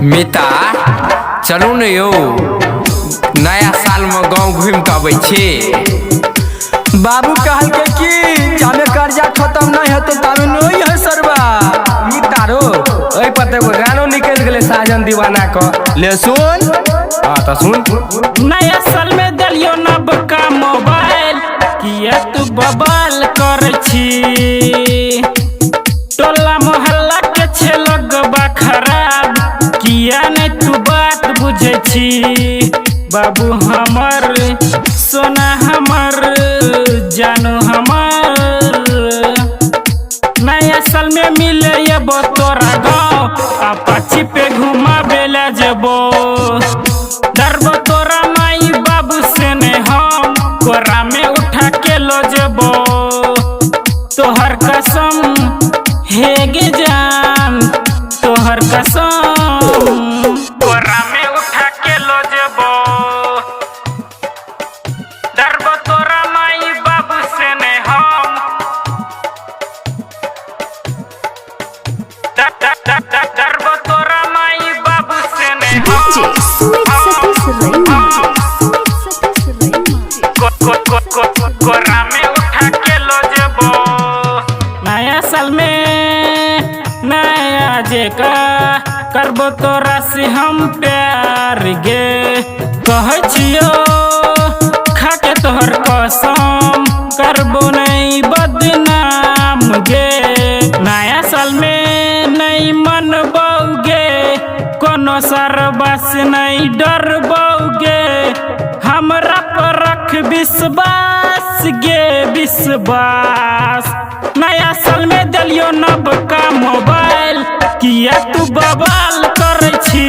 मिता चलू ने यौ नया साल में गाँव घूम के आबै छी। बाबू कहल के कि जामे कर्जा खत्म नहीं होते तामे नहीं है सरबा मितारो ओइ पर एगो गानो निकल गेले साजन दीवाना क ले सुन। हां त सुन। नया साल में दलियो नब का मोबाइल किया तू बवाल कर छी। टोला मोहल्ला के छे लगबा खराब किया नहीं तू बात बुझे छी। बाबू हमर सोना हमर जानू हमर नया साल में मिले येबो तोरा गाँव अपाची पे घुमा बेला जेबो। डरबो तोरा माई बाबू से ने हम कोरा में उठा के लो जेबो। तोहर कसम हेगे जान तोहर कसम कोरा में उठा के लो जेबो। डरबो तोरा माई बाबू से ने हम डरबो तोरा माई बाबू से ने कोरा में उठा के लो जेबो। नया साल में नया जेका करबो तोरा से हम प्यार गे कहे छियो खाके तोहर कसम करबो नहीं बदनाम गे। नया साल में नहीं मनबोगे कोनो सरबस नहीं डरबोगे हमरा पर रख विश्वास गे विश्वास। नया साल में दलियो नब का मोबाइल किया तू बवाल कर छी।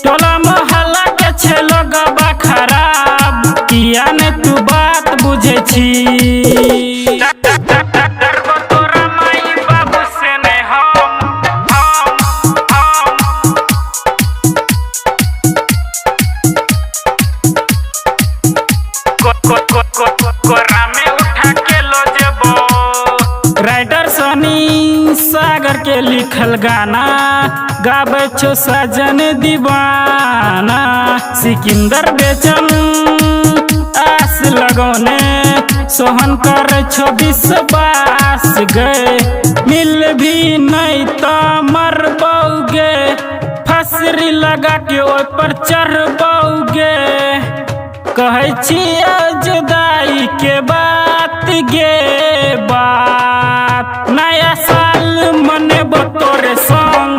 टोला मोहल्ला के छे लगबा खराब किया ने तू बात बुझे छी। डरबो तोरा माई बाबू से ने हम कोरा में उठा के लो जेबो। राइटर सोनी सागर के लिखल गाना गावे छो सजन दीवाना। सिकंदर बेचन आस लगौने सोहन कर छो विश्वास गए। मिल भी नहीं तो मरबोगे फसरी लगा के ओइ पर चढ़बोगे। कहे छिया जुदाई के बात गे बात। नया साल मनेबो तोरे संग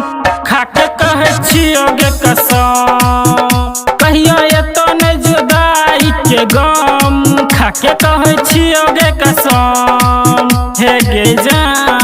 खाके कहे छियो गे कसम। कहियो ये तो ने जुदाई के गम खाके कहे छियो गे कसम। हे गे जान